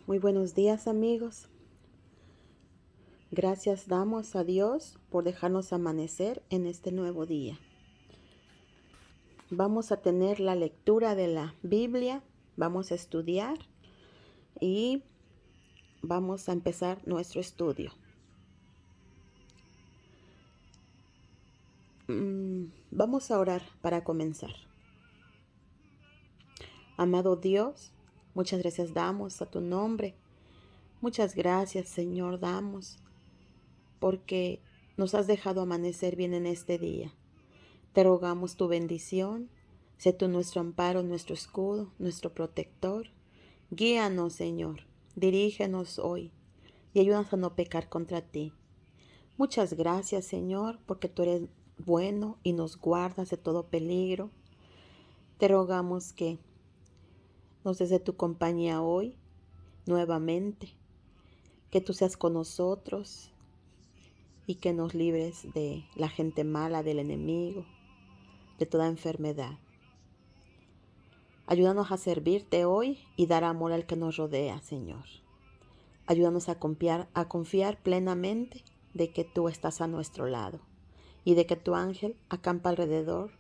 Muy buenos días, amigos. Gracias damos a Dios por dejarnos amanecer en este nuevo día. Vamos a tener la lectura de la Biblia, vamos a estudiar y vamos a empezar nuestro estudio. Vamos a orar para comenzar. Amado Dios, muchas gracias damos a tu nombre. Muchas gracias, Señor, damos porque nos has dejado amanecer bien en este día. Te rogamos tu bendición, sé tú nuestro amparo, nuestro escudo, nuestro protector. Guíanos, Señor, dirígenos hoy y ayúdanos a no pecar contra ti. Muchas gracias, Señor, porque tú eres bueno y nos guardas de todo peligro. Te rogamos que nos des de tu compañía hoy, nuevamente, que tú seas con nosotros y que nos libres de la gente mala, del enemigo, de toda enfermedad. Ayúdanos a servirte hoy y dar amor al que nos rodea, Señor. Ayúdanos a confiar plenamente de que tú estás a nuestro lado y de que tu ángel acampa alrededor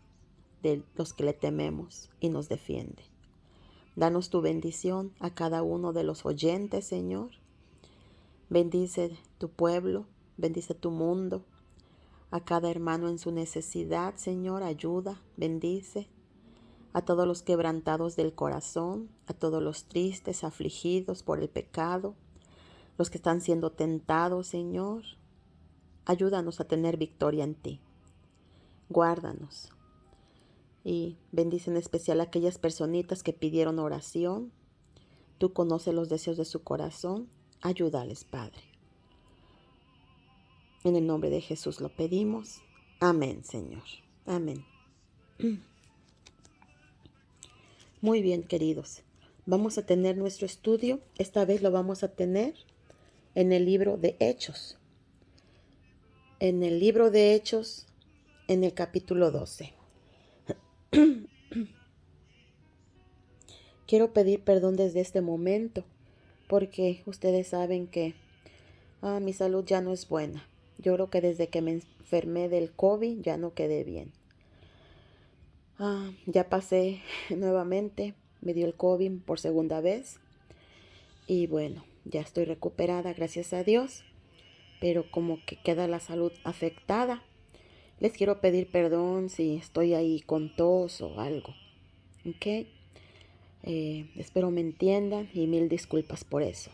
de los que le tememos y nos defiende. Danos tu bendición a cada uno de los oyentes, Señor. Bendice tu pueblo, bendice tu mundo. A cada hermano en su necesidad, Señor, ayuda, bendice. A todos los quebrantados del corazón, a todos los tristes, afligidos por el pecado, los que están siendo tentados, Señor, ayúdanos a tener victoria en ti. Guárdanos y bendice en especial a aquellas personitas que pidieron oración. Tú conoces los deseos de su corazón, ayúdales, Padre. En el nombre de Jesús lo pedimos. Amén, Señor. Amén. Muy bien, queridos. Vamos a tener nuestro estudio. Esta vez lo vamos a tener en el libro de Hechos. En el libro de Hechos, en el capítulo 12. Quiero pedir perdón desde este momento, porque ustedes saben que mi salud ya no es buena. Yo creo que desde que me enfermé del COVID ya no quedé bien. Ya pasé nuevamente, me dio el COVID por segunda vez. Y bueno, ya estoy recuperada, gracias a Dios. Pero como que queda la salud afectada. Les quiero pedir perdón si estoy ahí con tos o algo. ¿Ok? Espero me entiendan y mil disculpas por eso.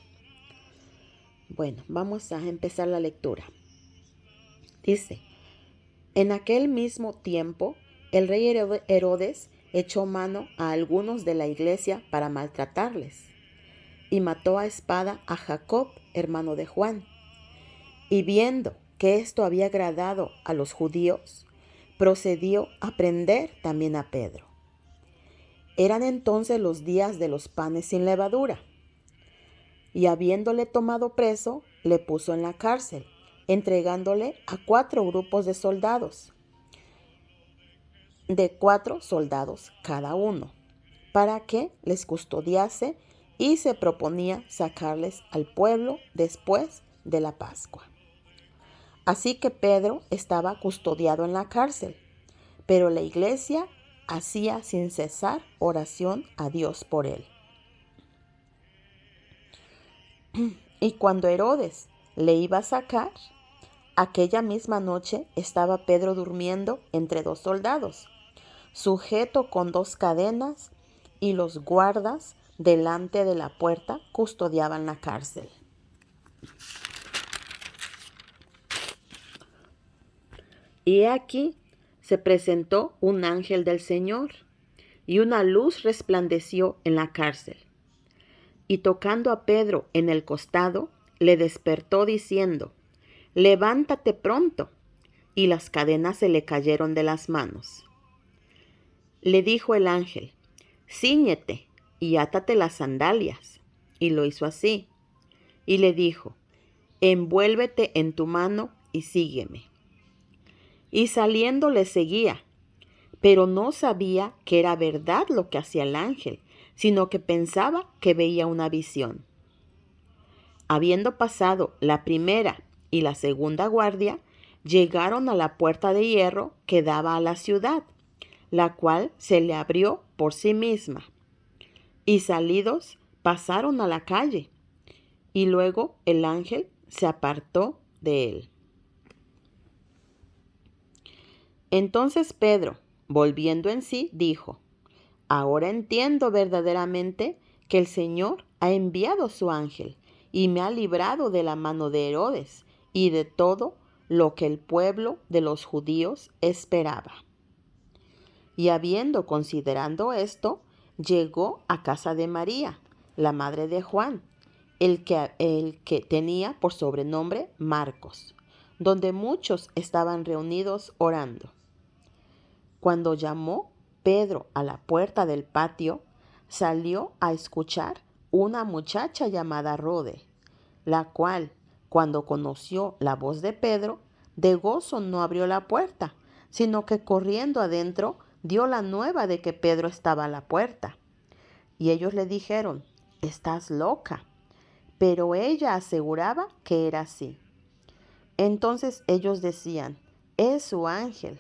Bueno, vamos a empezar la lectura. Dice, en aquel mismo tiempo, el rey Herodes echó mano a algunos de la iglesia para maltratarles y mató a espada a Jacob, hermano de Juan. Y viendo que esto había agradado a los judíos, procedió a prender también a Pedro. Eran entonces los días de los panes sin levadura. Y habiéndole tomado preso, le puso en la cárcel, entregándole a 4 grupos de soldados, de 4 soldados cada uno, para que les custodiase, y se proponía sacarles al pueblo después de la Pascua. Así que Pedro estaba custodiado en la cárcel, pero la iglesia hacía sin cesar oración a Dios por él. Y cuando Herodes le iba a sacar, aquella misma noche estaba Pedro durmiendo entre 2 soldados, sujeto con 2 cadenas, y los guardas delante de la puerta custodiaban la cárcel. Y aquí se presentó un ángel del Señor, y una luz resplandeció en la cárcel. Y tocando a Pedro en el costado, le despertó diciendo, levántate pronto. Y las cadenas se le cayeron de las manos. Le dijo el ángel, cíñete y átate las sandalias. Y lo hizo así. Y le dijo, envuélvete en tu mano y sígueme. Y saliendo le seguía, pero no sabía que era verdad lo que hacía el ángel, sino que pensaba que veía una visión. Habiendo pasado la primera y la segunda guardia, llegaron a la puerta de hierro que daba a la ciudad, la cual se le abrió por sí misma. Y salidos pasaron a la calle, y luego el ángel se apartó de él. Entonces Pedro, volviendo en sí, dijo: Ahora entiendo verdaderamente que el Señor ha enviado su ángel y me ha librado de la mano de Herodes y de todo lo que el pueblo de los judíos esperaba. Y habiendo considerado esto, llegó a casa de María, la madre de Juan, el que tenía por sobrenombre Marcos, donde muchos estaban reunidos orando. Cuando llamó Pedro a la puerta del patio, salió a escuchar una muchacha llamada Rode, la cual, cuando conoció la voz de Pedro, de gozo no abrió la puerta, sino que corriendo adentro dio la nueva de que Pedro estaba a la puerta. Y ellos le dijeron: «Estás loca». Pero ella aseguraba que era así. Entonces ellos decían: «Es su ángel».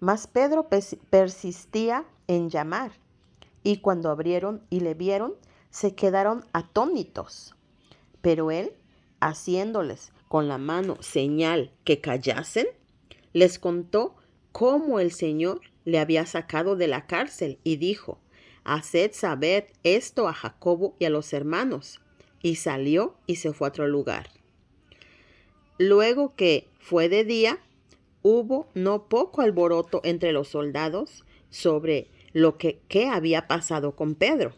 Mas Pedro persistía en llamar, y cuando abrieron y le vieron, se quedaron atónitos. Pero él, haciéndoles con la mano señal que callasen, les contó cómo el Señor le había sacado de la cárcel y dijo: «Haced saber esto a Jacobo y a los hermanos». Y salió y se fue a otro lugar. Luego que fue de día, hubo no poco alboroto entre los soldados sobre lo que había pasado con Pedro.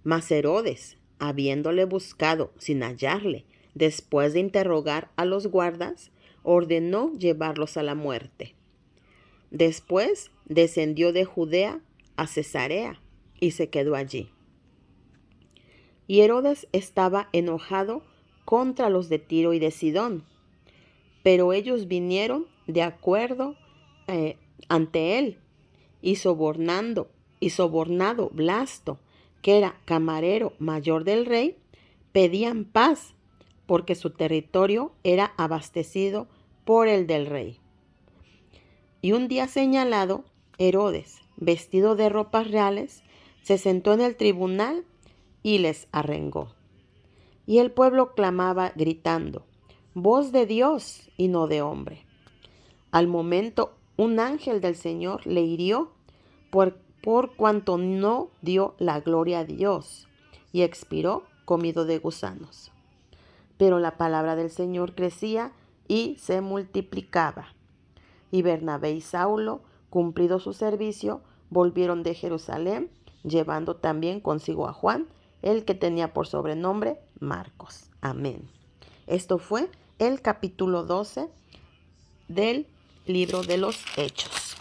Mas Herodes, habiéndole buscado sin hallarle, después de interrogar a los guardas, ordenó llevarlos a la muerte. Después descendió de Judea a Cesarea y se quedó allí. Y Herodes estaba enojado contra los de Tiro y de Sidón, pero ellos vinieron de acuerdo ante él, y sobornado Blasto, que era camarero mayor del rey, pedían paz, porque su territorio era abastecido por el del rey. Y un día señalado, Herodes, vestido de ropas reales, se sentó en el tribunal y les arrengó. Y el pueblo clamaba gritando: «Voz de Dios y no de hombre». Al momento, un ángel del Señor le hirió por cuanto no dio la gloria a Dios, y expiró comido de gusanos. Pero la palabra del Señor crecía y se multiplicaba. Y Bernabé y Saulo, cumplido su servicio, volvieron de Jerusalén, llevando también consigo a Juan, el que tenía por sobrenombre Marcos. Amén. Esto fue el capítulo 12 del libro de los Hechos.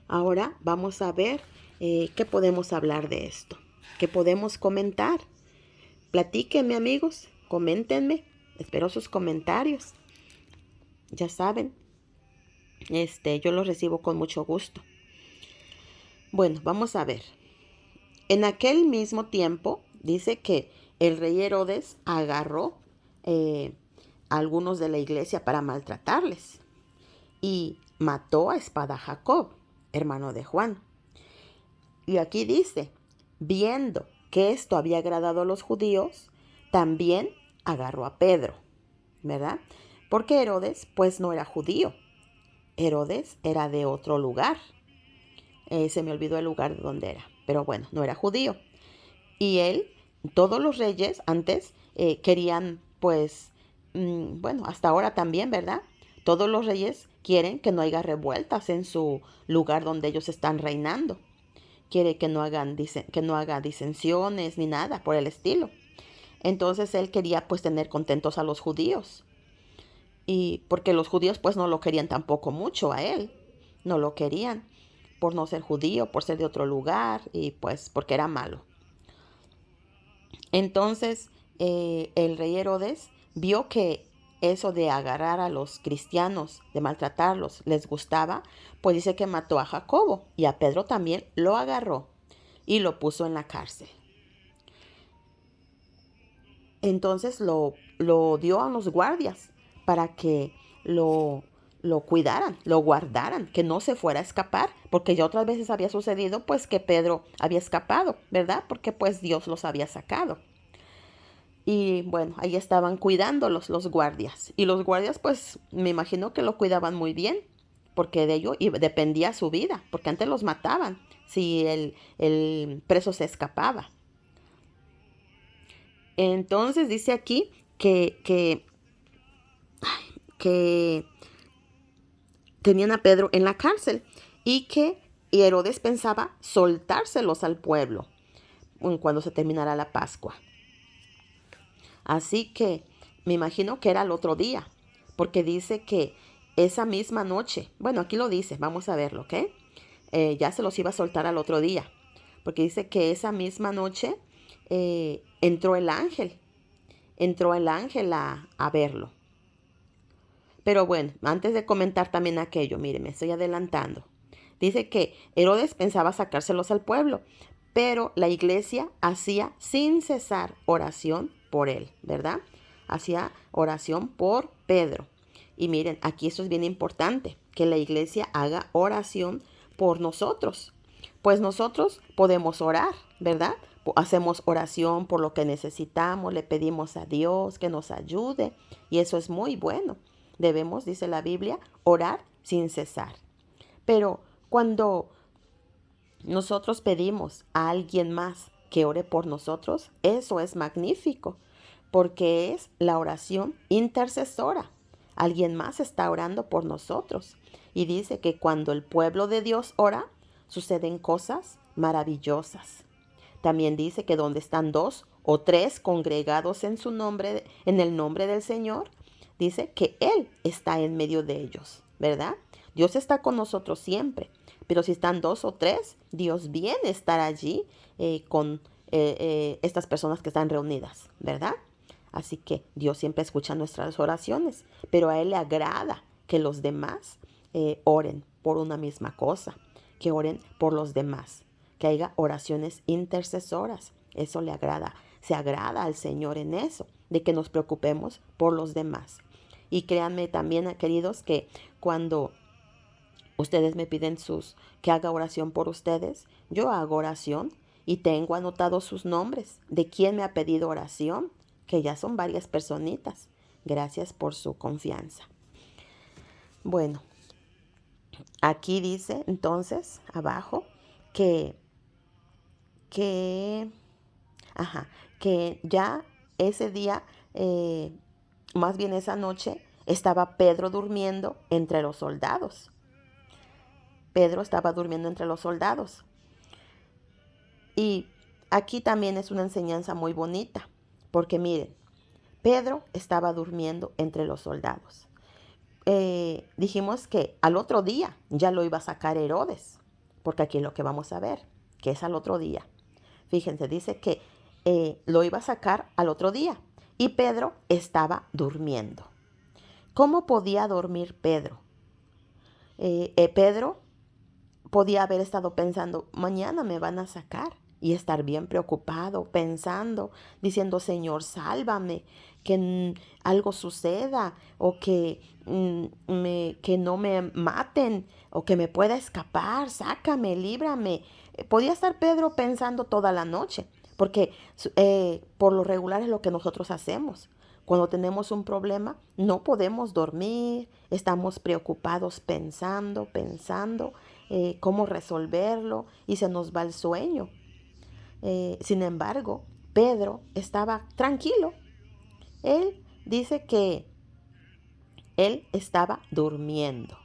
Ahora vamos a ver qué podemos hablar de esto, qué podemos comentar. Platíquenme, amigos, coméntenme, espero sus comentarios. Ya saben, yo los recibo con mucho gusto. Bueno, vamos a ver. En aquel mismo tiempo, dice que el rey Herodes agarró a algunos de la iglesia para maltratarles y mató a espada a Jacob, hermano de Juan. Y aquí dice: viendo que esto había agradado a los judíos, también agarró a Pedro, ¿verdad? Porque Herodes, pues, no era judío. Herodes era de otro lugar. Se me olvidó el lugar de donde era, pero bueno, no era judío. Y él, todos los reyes antes querían, pues, bueno, hasta ahora también, ¿verdad? Todos los reyes quieren que no haya revueltas en su lugar donde ellos están reinando. Quiere que no haga disensiones ni nada por el estilo. Entonces él quería, pues, tener contentos a los judíos. Y porque los judíos, pues, no lo querían tampoco mucho a él. No lo querían por no ser judío, por ser de otro lugar y pues porque era malo. Entonces el rey Herodes vio que eso de agarrar a los cristianos, de maltratarlos, les gustaba, pues dice que mató a Jacobo, y a Pedro también lo agarró y lo puso en la cárcel. Entonces lo dio a los guardias para que lo cuidaran, lo guardaran, que no se fuera a escapar, porque ya otras veces había sucedido pues que Pedro había escapado, ¿verdad? Porque pues Dios los había sacado. Y bueno, ahí estaban cuidándolos los guardias. Y los guardias pues me imagino que lo cuidaban muy bien, porque de ello dependía su vida, porque antes los mataban si el preso se escapaba. Entonces dice aquí que tenían a Pedro en la cárcel y que Herodes pensaba soltárselos al pueblo cuando se terminara la Pascua. Así que me imagino que era el otro día, porque dice que esa misma noche, bueno, aquí lo dice, vamos a verlo, ¿ok? Ya se los iba a soltar al otro día, porque dice que esa misma noche entró el ángel a verlo. Pero bueno, antes de comentar también aquello, mire, me estoy adelantando. Dice que Herodes pensaba sacárselos al pueblo, pero la iglesia hacía sin cesar oración por él, ¿verdad? Hacía oración por Pedro. Y miren, aquí esto es bien importante, que la iglesia haga oración por nosotros. Pues nosotros podemos orar, ¿verdad? Hacemos oración por lo que necesitamos, le pedimos a Dios que nos ayude y eso es muy bueno. Debemos, dice la Biblia, orar sin cesar. Pero cuando nosotros pedimos a alguien más que ore por nosotros, eso es magnífico, porque es la oración intercesora. Alguien más está orando por nosotros. Y dice que cuando el pueblo de Dios ora, suceden cosas maravillosas. También dice que donde están dos o tres congregados en su nombre, en el nombre del Señor, dice que Él está en medio de ellos, ¿verdad? Dios está con nosotros siempre, pero si están dos o tres, Dios viene a estar allí con estas personas que están reunidas, ¿verdad? Así que Dios siempre escucha nuestras oraciones, pero a Él le agrada que los demás oren por una misma cosa, que oren por los demás, que haya oraciones intercesoras. Eso le agrada, se agrada al Señor en eso, de que nos preocupemos por los demás. Y créanme también, queridos, que cuando ustedes me piden que haga oración por ustedes, yo hago oración y tengo anotados sus nombres de quién me ha pedido oración, que ya son varias personitas. Gracias por su confianza. Bueno, aquí dice entonces abajo que, que, ajá, que ya ese día, más bien esa noche, estaba Pedro durmiendo entre los soldados. Pedro estaba durmiendo entre los soldados. Y aquí también es una enseñanza muy bonita, porque miren, Pedro estaba durmiendo entre los soldados. Dijimos que al otro día ya lo iba a sacar Herodes, porque aquí es lo que vamos a ver, que es al otro día. Fíjense, dice que lo iba a sacar al otro día y Pedro estaba durmiendo. ¿Cómo podía dormir Pedro? Pedro podía haber estado pensando, mañana me van a sacar y estar bien preocupado, pensando, diciendo, Señor, sálvame, que algo suceda o que no me maten o que me pueda escapar, sácame, líbrame. Podía estar Pedro pensando toda la noche, porque por lo regular es lo que nosotros hacemos. Cuando tenemos un problema, no podemos dormir, estamos preocupados pensando cómo resolverlo y se nos va el sueño. Sin embargo, Pedro estaba tranquilo. Él dice que él estaba durmiendo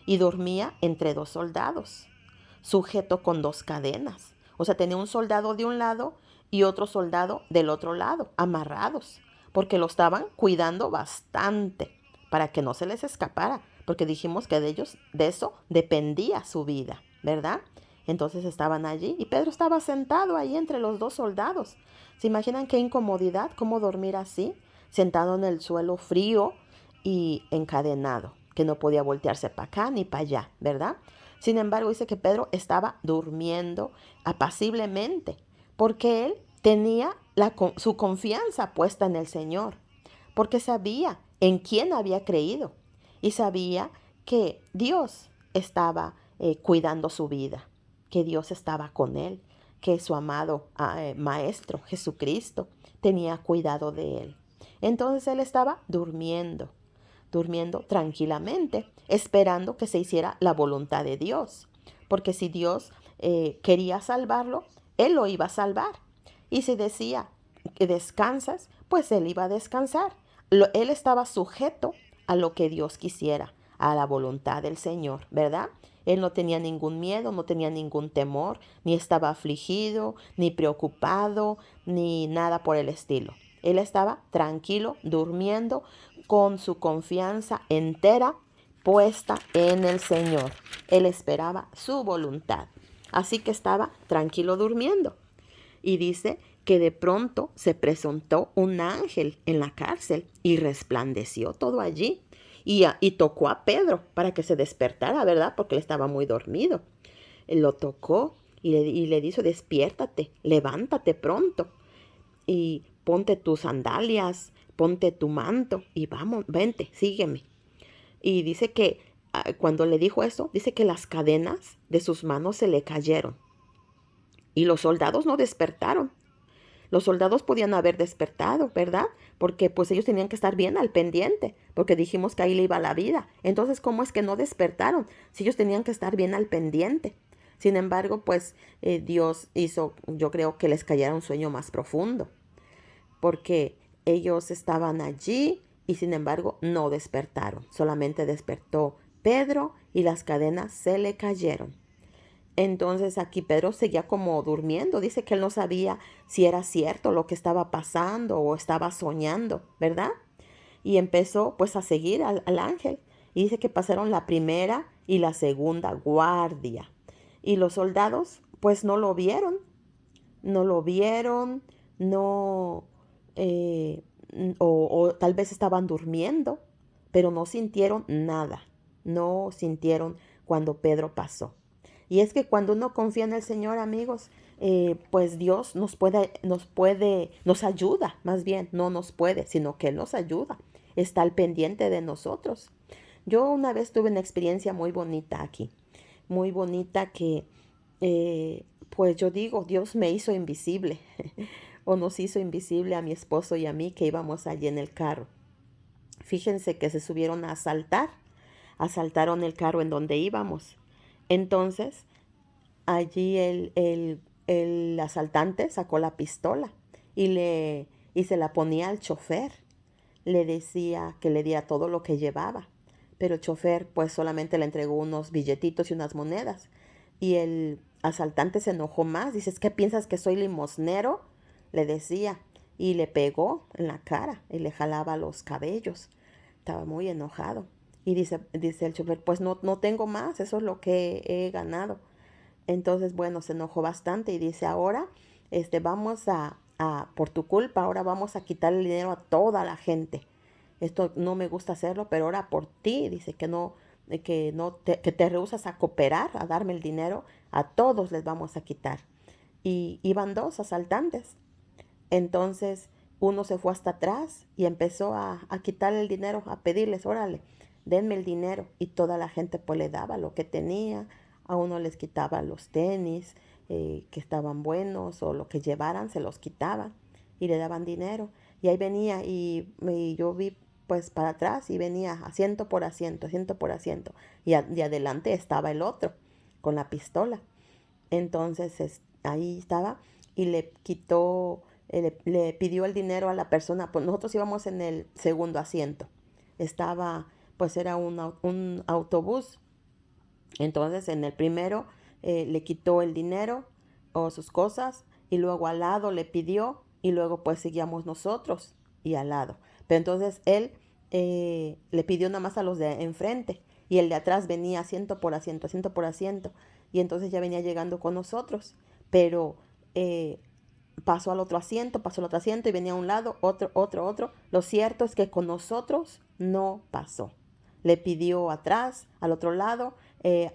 y dormía entre dos soldados, sujeto con dos cadenas. O sea, tenía un soldado de un lado y otro soldado del otro lado, amarrados, porque lo estaban cuidando bastante para que no se les escapara, porque dijimos que de ellos, de eso dependía su vida, ¿verdad? Entonces estaban allí y Pedro estaba sentado ahí entre los dos soldados. ¿Se imaginan qué incomodidad, cómo dormir así, sentado en el suelo frío y encadenado, que no podía voltearse para acá ni para allá, ¿verdad? Sin embargo, dice que Pedro estaba durmiendo apaciblemente, porque él tenía su confianza puesta en el Señor, porque sabía en quién había creído y sabía que Dios estaba cuidando su vida, que Dios estaba con él, que su amado Maestro Jesucristo tenía cuidado de él. Entonces él estaba durmiendo tranquilamente, esperando que se hiciera la voluntad de Dios. Porque si Dios quería salvarlo, Él lo iba a salvar. Y si decía que descansas, pues Él iba a descansar. Él estaba sujeto a lo que Dios quisiera, a la voluntad del Señor, ¿verdad? Él no tenía ningún miedo, no tenía ningún temor, ni estaba afligido, ni preocupado, ni nada por el estilo. Él estaba tranquilo, durmiendo, con su confianza entera puesta en el Señor. Él esperaba su voluntad. Así que estaba tranquilo durmiendo. Y dice que de pronto se presentó un ángel en la cárcel y resplandeció todo allí. Y tocó a Pedro para que se despertara, ¿verdad? Porque él estaba muy dormido. Él lo tocó y le dijo, despiértate, levántate pronto y ponte tus sandalias, ponte tu manto y vamos, vente, sígueme. Y dice que cuando le dijo eso, dice que las cadenas de sus manos se le cayeron. Y los soldados no despertaron. Los soldados podían haber despertado, ¿verdad? Porque pues ellos tenían que estar bien al pendiente, porque dijimos que ahí le iba la vida. Entonces, ¿cómo es que no despertaron? Si ellos tenían que estar bien al pendiente. Sin embargo, pues Dios hizo, yo creo que les cayera un sueño más profundo, porque ellos estaban allí y sin embargo no despertaron. Solamente despertó Pedro y las cadenas se le cayeron. Entonces aquí Pedro seguía como durmiendo. Dice que él no sabía si era cierto lo que estaba pasando o estaba soñando, ¿verdad? Y empezó pues a seguir al ángel. Y dice que pasaron la primera y la segunda guardia. Y los soldados pues no lo vieron. No lo vieron, no, eh, o tal vez estaban durmiendo, pero no sintieron nada. No sintieron cuando Pedro pasó. Y es que cuando uno confía en el Señor, amigos, pues Dios nos ayuda, más bien, no nos puede, sino que Él nos ayuda, está al pendiente de nosotros. Yo una vez tuve una experiencia muy bonita aquí, muy bonita que, pues yo digo, Dios me hizo invisible, o nos hizo invisible a mi esposo y a mí que íbamos allí en el carro. Fíjense que se subieron a asaltaron el carro en donde íbamos. Entonces, allí el asaltante sacó la pistola y se la ponía al chofer. Le decía que le diera todo lo que llevaba. Pero el chofer pues solamente le entregó unos billetitos y unas monedas. Y el asaltante se enojó más. Dice, ¿qué piensas que soy limosnero? Le decía. Y le pegó en la cara y le jalaba los cabellos. Estaba muy enojado. Y dice el chofer, pues no tengo más, eso es lo que he ganado. Entonces, bueno, se enojó bastante y dice, ahora, vamos por tu culpa, ahora vamos a quitar el dinero a toda la gente. Esto no me gusta hacerlo, pero ahora por ti, dice que te rehusas a cooperar, a darme el dinero, a todos les vamos a quitar. Y iban dos asaltantes. Entonces uno se fue hasta atrás y empezó a quitar el dinero, a pedirles, órale, denme el dinero. Y toda la gente pues le daba lo que tenía. A uno les quitaba los tenis que estaban buenos o lo que llevaran, se los quitaban y le daban dinero. Y ahí venía y yo vi pues para atrás y venía asiento por asiento, asiento por asiento. Y adelante estaba el otro con la pistola. Entonces ahí estaba y le quitó, le pidió el dinero a la persona. Pues nosotros íbamos en el segundo asiento. Estaba, pues era un autobús. Entonces en el primero le quitó el dinero o sus cosas y luego al lado le pidió y luego pues seguíamos nosotros y al lado. Pero entonces él le pidió nada más a los de enfrente y el de atrás venía asiento por asiento, asiento por asiento y entonces ya venía llegando con nosotros. Pero pasó al otro asiento y venía a un lado, otro, otro, otro. Lo cierto es que con nosotros no pasó. Le pidió atrás, al otro lado,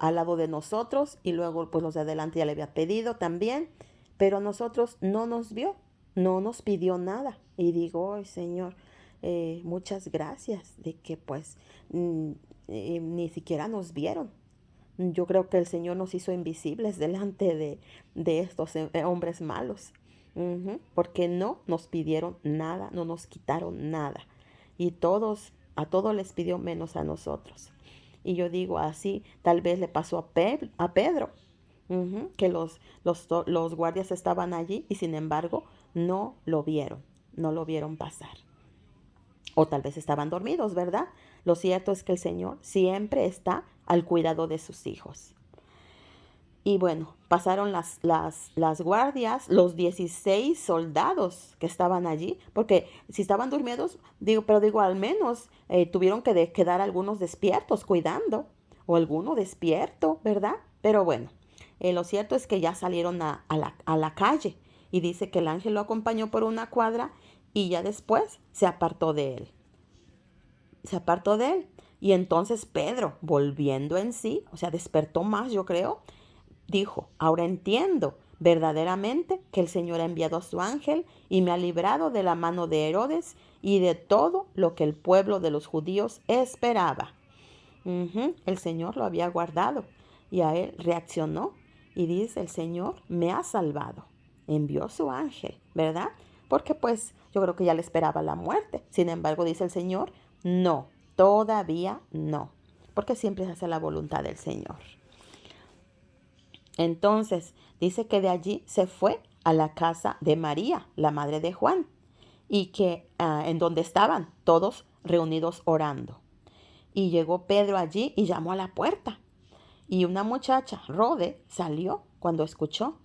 al lado de nosotros y luego pues los de adelante ya le había pedido también, pero a nosotros no nos vio. no nos pidió nada. Y digo, "Ay, Señor, muchas gracias de que pues ni siquiera nos vieron. Yo creo que el Señor nos hizo invisibles delante de estos hombres malos. Porque no nos pidieron nada, no nos quitaron nada. Y a todos les pidió menos a nosotros. Y yo digo así, tal vez le pasó a Pedro, que los guardias estaban allí y sin embargo no lo vieron pasar. O tal vez estaban dormidos, ¿verdad? Lo cierto es que el Señor siempre está al cuidado de sus hijos. Y bueno, pasaron las guardias, los 16 soldados que estaban allí, porque si estaban dormidos, pero al menos tuvieron que quedar algunos despiertos cuidando, o alguno despierto, ¿verdad? Pero bueno, lo cierto es que ya salieron a la calle, y dice que el ángel lo acompañó por una cuadra, y ya después se apartó de él. Se apartó de él. Y entonces Pedro, volviendo en sí, o sea, despertó más, yo creo, dijo, ahora entiendo verdaderamente que el Señor ha enviado a su ángel y me ha librado de la mano de Herodes y de todo lo que el pueblo de los judíos esperaba. El Señor lo había guardado y a él reaccionó y dice, el Señor me ha salvado. Envió su ángel, ¿verdad? Porque pues yo creo que ya le esperaba la muerte. Sin embargo, dice el Señor, no, todavía no, porque siempre se hace la voluntad del Señor. Entonces dice que de allí se fue a la casa de María, la madre de Juan, y que en donde estaban todos reunidos orando. Y llegó Pedro allí y llamó a la puerta. Y una muchacha, Rode, salió cuando escuchó.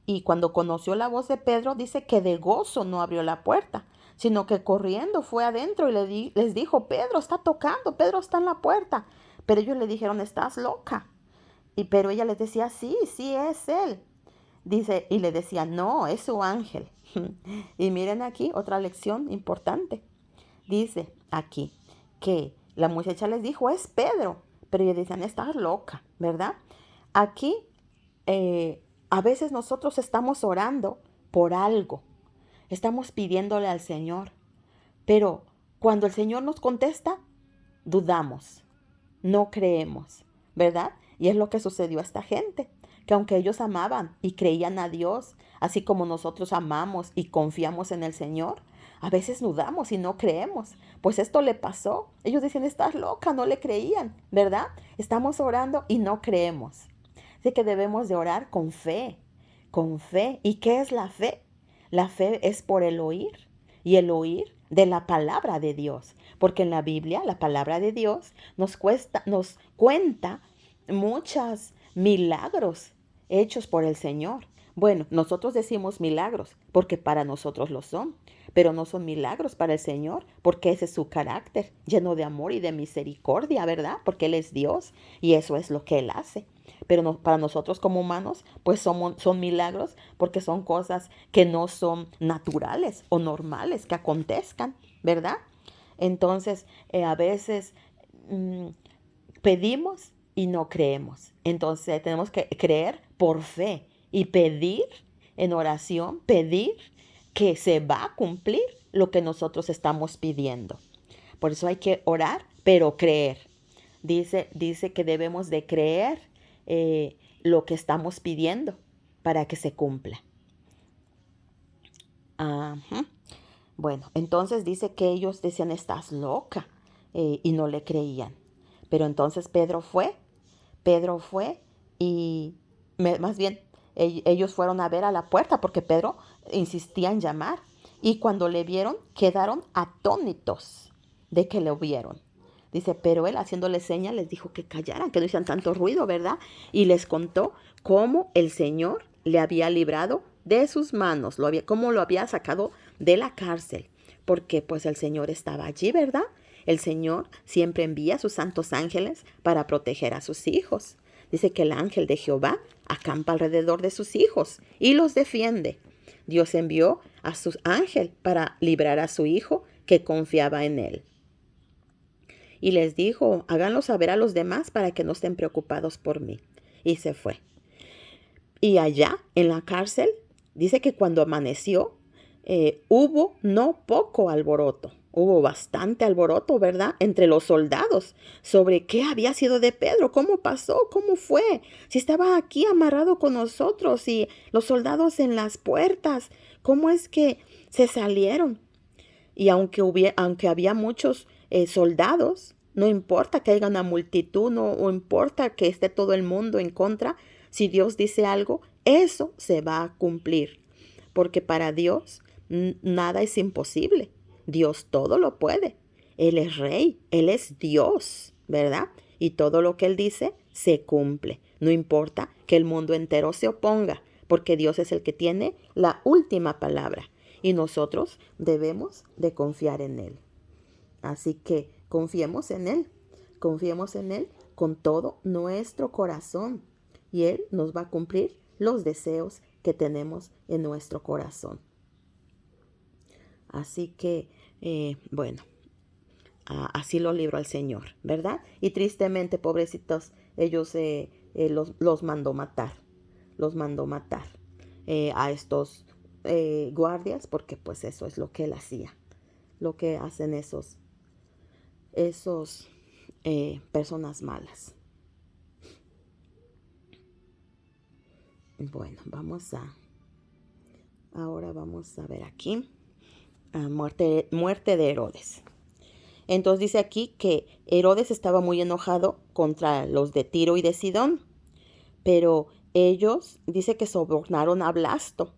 Y cuando conoció la voz de Pedro, dice que de gozo no abrió la puerta, sino que corriendo fue adentro y les dijo, Pedro está tocando, Pedro está en la puerta. Pero ellos le dijeron, estás loca. Pero ella les decía, sí, sí es él. Dice, y le decía, no, es su ángel. Y miren aquí otra lección importante. Dice aquí que la muchacha les dijo, es Pedro. Pero ellos decían, estás loca, ¿verdad? Aquí a veces nosotros estamos orando por algo. Estamos pidiéndole al Señor. Pero cuando el Señor nos contesta, dudamos, no creemos, ¿verdad? Y es lo que sucedió a esta gente, que aunque ellos amaban y creían a Dios, así como nosotros amamos y confiamos en el Señor, a veces dudamos y no creemos. Pues esto le pasó. Ellos decían, estás loca, no le creían, ¿verdad? Estamos orando y no creemos. Así que debemos de orar con fe, con fe. ¿Y qué es la fe? La fe es por el oír y el oír de la palabra de Dios. Porque en la Biblia, la palabra de Dios nos cuenta muchos milagros hechos por el Señor. Bueno, nosotros decimos milagros porque para nosotros lo son, pero no son milagros para el Señor porque ese es su carácter, lleno de amor y de misericordia, ¿verdad? Porque Él es Dios y eso es lo que Él hace. Pero no, para nosotros como humanos, pues son milagros porque son cosas que no son naturales o normales que acontezcan, ¿verdad? Entonces, a veces pedimos y no creemos. Entonces, tenemos que creer por fe y pedir en oración, pedir que se va a cumplir lo que nosotros estamos pidiendo. Por eso hay que orar, pero creer. Dice que debemos de creer lo que estamos pidiendo para que se cumpla. Ajá. Bueno, entonces dice que ellos decían, estás loca, y no le creían. Pero entonces Pedro fue y más bien ellos fueron a ver a la puerta porque Pedro insistía en llamar. Y cuando le vieron, quedaron atónitos de que lo vieron. Dice, pero él haciéndole señas les dijo que callaran, que no hicieran tanto ruido, ¿verdad? Y les contó cómo el Señor le había librado de sus manos, cómo lo había sacado de la cárcel, porque pues el Señor estaba allí, ¿verdad? El Señor siempre envía a sus santos ángeles para proteger a sus hijos. Dice que el ángel de Jehová acampa alrededor de sus hijos y los defiende. Dios envió a su ángel para librar a su hijo que confiaba en él. Y les dijo, háganlo saber a los demás para que no estén preocupados por mí. Y se fue. Y allá, en la cárcel, dice que cuando amaneció, hubo no poco alboroto, hubo bastante alboroto, ¿verdad? Entre los soldados sobre qué había sido de Pedro, cómo pasó, cómo fue, si estaba aquí amarrado con nosotros y los soldados en las puertas, cómo es que se salieron. Y aunque había muchos soldados, no importa que haya una multitud, no importa que esté todo el mundo en contra, si Dios dice algo, eso se va a cumplir. Porque para Dios nada es imposible. Dios todo lo puede. Él es rey, Él es Dios, ¿verdad? Y todo lo que Él dice se cumple. No importa que el mundo entero se oponga, porque Dios es el que tiene la última palabra. Y nosotros debemos de confiar en Él. Así que confiemos en Él con todo nuestro corazón. Y Él nos va a cumplir los deseos que tenemos en nuestro corazón. Así que, bueno, así lo libró al Señor, ¿verdad? Y tristemente, pobrecitos, ellos los mandó matar. Los mandó matar a estos guardias, porque pues eso es lo que él hacía. Lo que hacen esos personas malas. Bueno, ahora vamos a ver aquí. Muerte de Herodes. Entonces dice aquí que Herodes estaba muy enojado contra los de Tiro y de Sidón, pero ellos dice que sobornaron a Blasto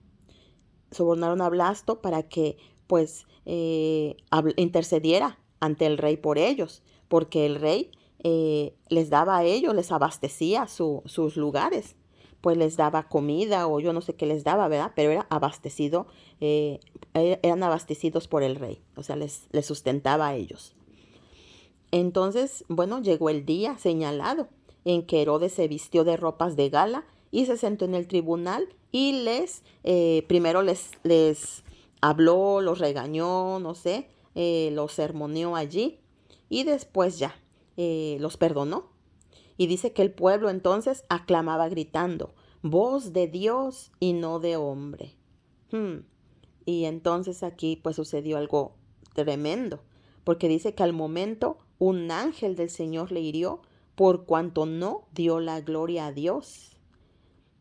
para que pues intercediera ante el rey por ellos, porque el rey les daba a ellos, les abastecía sus lugares, pues les daba comida o yo no sé qué les daba, ¿verdad? Pero eran abastecidos por el rey, o sea, les sustentaba a ellos. Entonces, bueno, llegó el día señalado en que Herodes se vistió de ropas de gala y se sentó en el tribunal y primero les habló, los regañó, no sé, los sermoneó allí y después ya los perdonó. Y dice que el pueblo entonces aclamaba gritando, voz de Dios y no de hombre. Y entonces aquí pues sucedió algo tremendo, porque dice que al momento un ángel del Señor le hirió por cuanto no dio la gloria a Dios.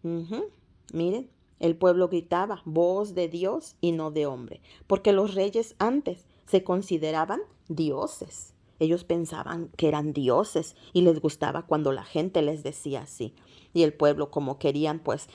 Miren, el pueblo gritaba, voz de Dios y no de hombre, porque los reyes antes se consideraban dioses. Ellos pensaban que eran dioses y les gustaba cuando la gente les decía así. Y el pueblo, como querían, pues,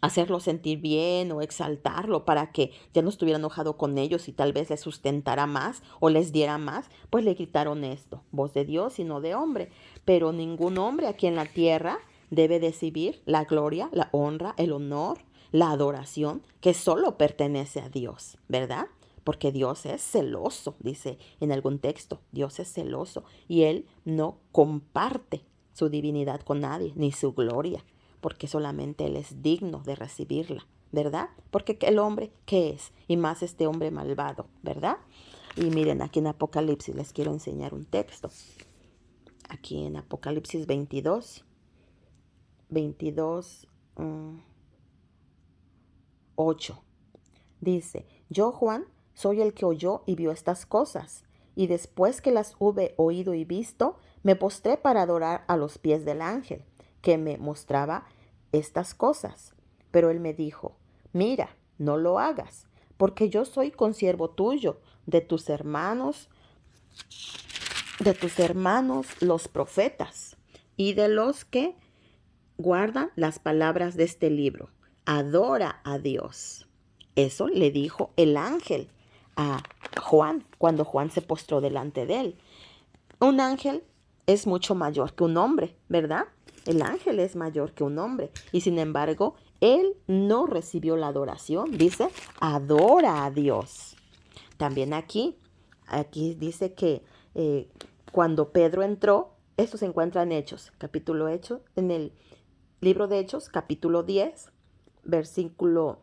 hacerlo sentir bien o exaltarlo para que ya no estuviera enojado con ellos y tal vez les sustentara más o les diera más, pues le gritaron esto, voz de Dios y no de hombre. Pero ningún hombre aquí en la tierra debe recibir la gloria, la honra, el honor, la adoración que solo pertenece a Dios, ¿verdad? Porque Dios es celoso, dice en algún texto, Dios es celoso y Él no comparte su divinidad con nadie, ni su gloria, porque solamente Él es digno de recibirla, ¿verdad? Porque el hombre, ¿qué es? Y más este hombre malvado, ¿verdad? Y miren, aquí en Apocalipsis les quiero enseñar un texto. Aquí en Apocalipsis 22, 8. Dice, yo Juan soy el que oyó y vio estas cosas, y después que las hube oído y visto, me postré para adorar a los pies del ángel, que me mostraba estas cosas. Pero él me dijo, mira, no lo hagas, porque yo soy consiervo tuyo, de tus hermanos los profetas, y de los que guardan las palabras de este libro. Adora a Dios. Eso le dijo el ángel a Juan cuando Juan se postró delante de él. Un ángel es mucho mayor que un hombre, ¿verdad? El ángel es mayor que un hombre y sin embargo, él no recibió la adoración. Dice, adora a Dios. También aquí dice que cuando Pedro entró, esto se encuentra en Hechos, en el libro de Hechos, capítulo 10, versículo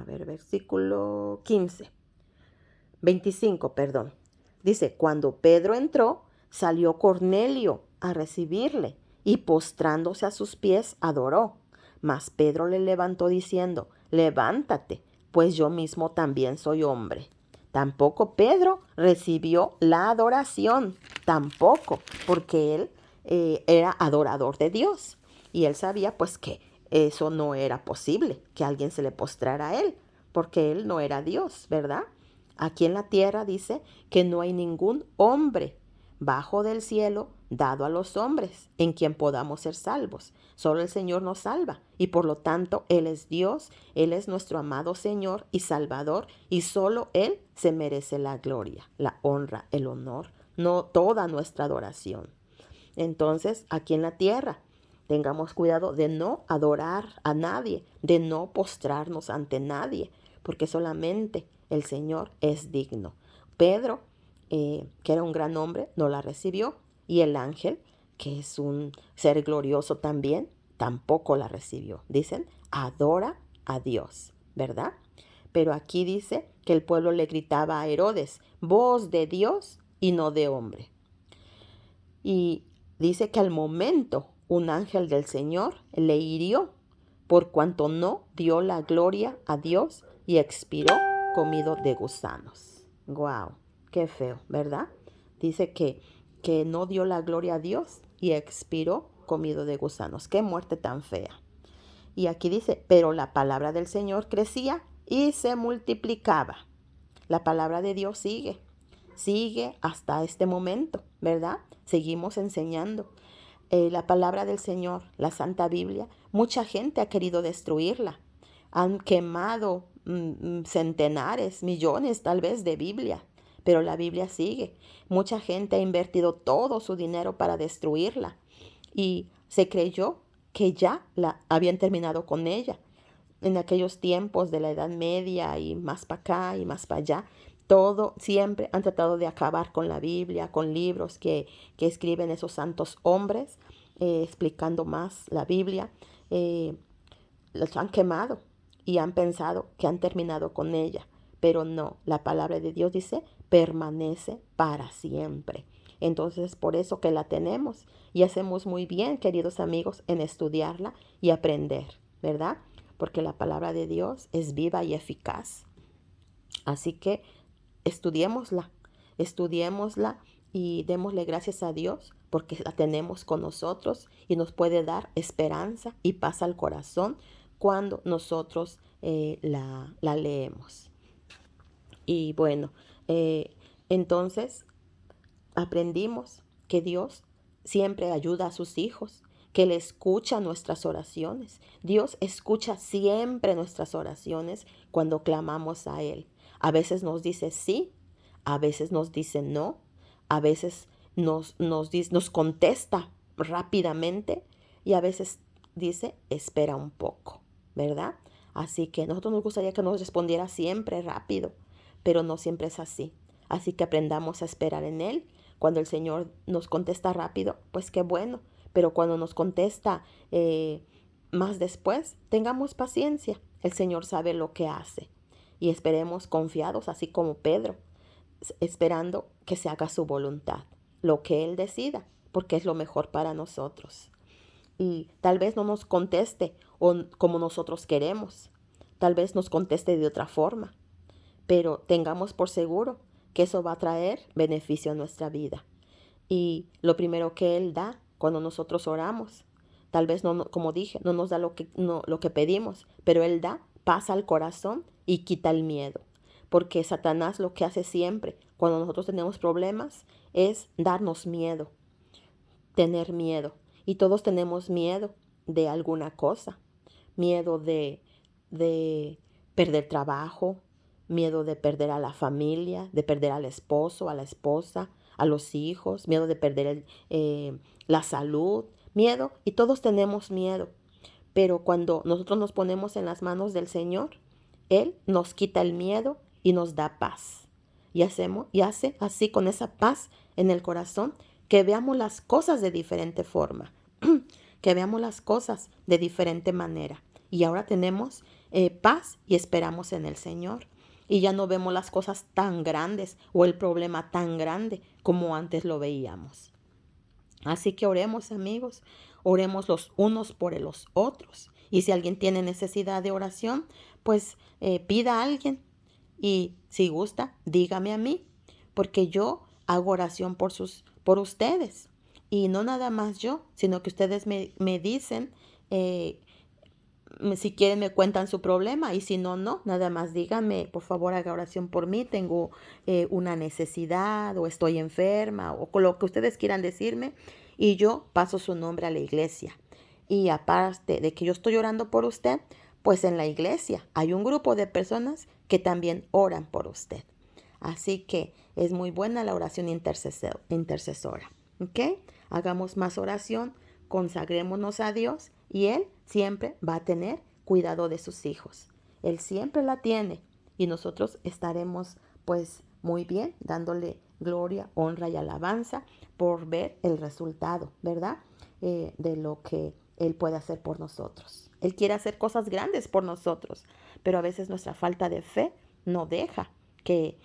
versículo 15, 25, Dice, cuando Pedro entró, salió Cornelio a recibirle y postrándose a sus pies adoró. Mas Pedro le levantó diciendo: levántate, pues yo mismo también soy hombre. Tampoco Pedro recibió la adoración, tampoco, porque él era adorador de Dios. Y él sabía pues que eso no era posible, que alguien se le postrara a él, porque él no era Dios, ¿verdad? Aquí en la tierra dice que no hay ningún hombre bajo del cielo dado a los hombres en quien podamos ser salvos. Solo el Señor nos salva y por lo tanto Él es Dios, Él es nuestro amado Señor y Salvador y solo Él se merece la gloria, la honra, el honor, no toda nuestra adoración. Entonces, aquí en la tierra, tengamos cuidado de no adorar a nadie, de no postrarnos ante nadie, porque solamente el Señor es digno. Pedro, que era un gran hombre, no la recibió, y el ángel, que es un ser glorioso también, tampoco la recibió. Dicen, adora a Dios, ¿verdad? Pero aquí dice que el pueblo le gritaba a Herodes: voz de Dios y no de hombre. Y dice que al momento un ángel del Señor le hirió por cuanto no dio la gloria a Dios y expiró comido de gusanos. ¡Guau! ¡Qué feo!, ¿verdad? Dice que no dio la gloria a Dios y expiró comido de gusanos. ¡Qué muerte tan fea! Y aquí dice, pero la palabra del Señor crecía y se multiplicaba. La palabra de Dios sigue hasta este momento, ¿verdad? Seguimos enseñando. La palabra del Señor, la Santa Biblia, mucha gente ha querido destruirla. Han quemado centenares, millones tal vez de Biblia, pero la Biblia sigue. Mucha gente ha invertido todo su dinero para destruirla y se creyó que ya la habían terminado con ella. En aquellos tiempos de la Edad Media y más para acá y más para allá, todo siempre han tratado de acabar con la Biblia, con libros que escriben esos santos hombres, explicando más la Biblia. Los han quemado y han pensado que han terminado con ella, pero no, la palabra de Dios dice, permanece para siempre. Entonces, por eso que la tenemos y hacemos muy bien, queridos amigos, en estudiarla y aprender, ¿verdad? Porque la palabra de Dios es viva y eficaz. Así que estudiémosla y démosle gracias a Dios porque la tenemos con nosotros y nos puede dar esperanza y paz al corazón cuando nosotros la leemos. Y bueno, entonces aprendimos que Dios siempre ayuda a sus hijos, que Él escucha nuestras oraciones. Dios escucha siempre nuestras oraciones cuando clamamos a Él. A veces nos dice sí, a veces nos dice no, a veces nos contesta rápidamente y a veces dice espera un poco, ¿verdad? Así que a nosotros nos gustaría que nos respondiera siempre rápido, pero no siempre es así. Así que aprendamos a esperar en Él. Cuando el Señor nos contesta rápido, pues qué bueno. Pero cuando nos contesta más después, tengamos paciencia. El Señor sabe lo que hace. Y esperemos confiados, así como Pedro, esperando que se haga su voluntad, lo que Él decida, porque es lo mejor para nosotros. Y tal vez no nos conteste como nosotros queremos. Tal vez nos conteste de otra forma. Pero tengamos por seguro que eso va a traer beneficio a nuestra vida. Y lo primero que Él da cuando nosotros oramos, tal vez no, como dije, no nos da lo que pedimos, pero Él da paz al corazón y quita el miedo. Porque Satanás lo que hace siempre cuando nosotros tenemos problemas es darnos miedo, tener miedo. Y todos tenemos miedo de alguna cosa. Miedo de perder trabajo, miedo de perder a la familia, de perder al esposo, a la esposa, a los hijos, miedo de perder la salud, miedo, y todos tenemos miedo. Pero cuando nosotros nos ponemos en las manos del Señor, Él nos quita el miedo y nos da paz. Y hace así con esa paz en el corazón que veamos las cosas de diferente forma, que veamos las cosas de diferente manera. Y ahora tenemos paz y esperamos en el Señor. Y ya no vemos las cosas tan grandes o el problema tan grande como antes lo veíamos. Así que oremos, amigos, oremos los unos por los otros. Y si alguien tiene necesidad de oración, pues pida a alguien. Y si gusta, dígame a mí, porque yo hago oración por ustedes. Y no nada más yo, sino que ustedes me dicen, si quieren me cuentan su problema y si no, no, nada más díganme, por favor haga oración por mí, tengo una necesidad o estoy enferma o con lo que ustedes quieran decirme y yo paso su nombre a la iglesia. Y aparte de que yo estoy orando por usted, pues en la iglesia hay un grupo de personas que también oran por usted. Así que es muy buena la oración intercesora. ¿Ok? Hagamos más oración, consagrémonos a Dios y Él siempre va a tener cuidado de sus hijos. Él siempre la tiene y nosotros estaremos pues muy bien dándole gloria, honra y alabanza por ver el resultado, ¿verdad? De lo que Él puede hacer por nosotros. Él quiere hacer cosas grandes por nosotros, pero a veces nuestra falta de fe no deja que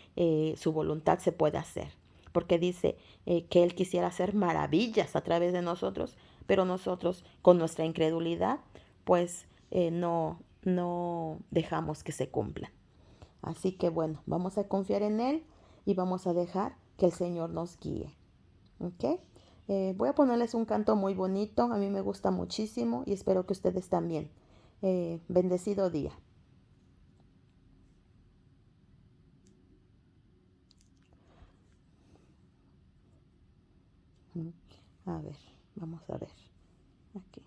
su voluntad se pueda hacer. Porque dice que Él quisiera hacer maravillas a través de nosotros, pero nosotros con nuestra incredulidad, pues no dejamos que se cumplan. Así que bueno, vamos a confiar en Él y vamos a dejar que el Señor nos guíe. ¿Ok? Voy a ponerles un canto muy bonito, a mí me gusta muchísimo y espero que ustedes también. Bendecido día. A ver, vamos a ver. Aquí.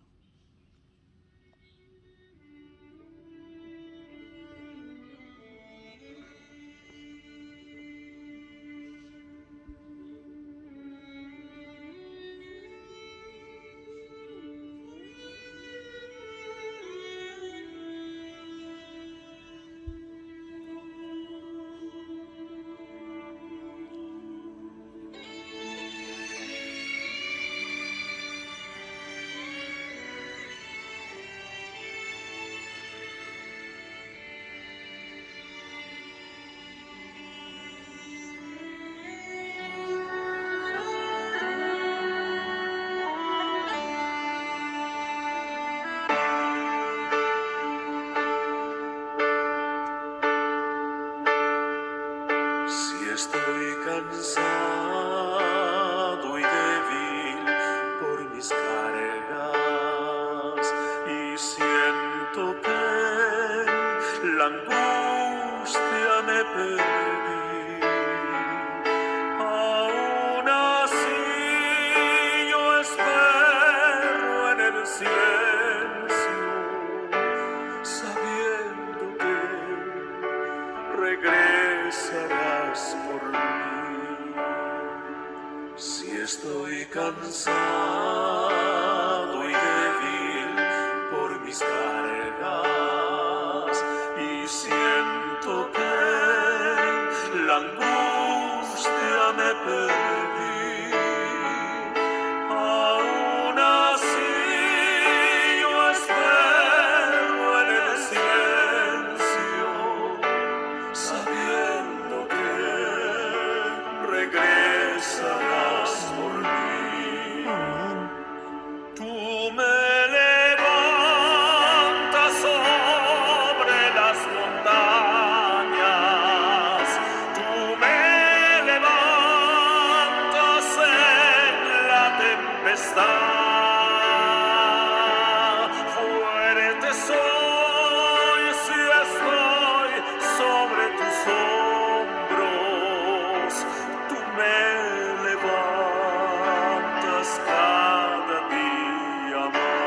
Si estoy cansado y débil por mis cargas y siento que la angustia me perdí, aún así yo espero en el silencio, sabiendo que regresarás por mí. Si estoy cansado y débil por mis cargas y siento que la angustia me perdí, aún así yo espero en el silencio, sabiendo que regresarás por mí. Amén. Tú me levantas sobre las montañas, tú me levantas en la tempestad. Fuerte soy si estoy sobre tus hombros, tú me levantas cada día más.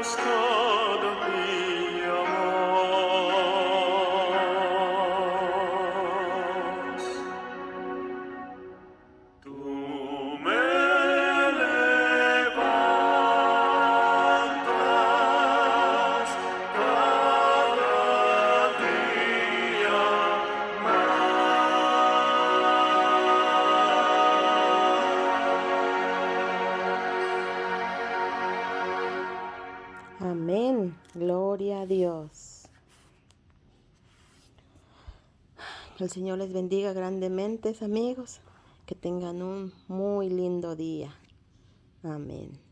das todo mi amor. Tú me levantas cada día Amén. Gloria a Dios. Que el Señor les bendiga grandemente, amigos. Que tengan un muy lindo día. Amén.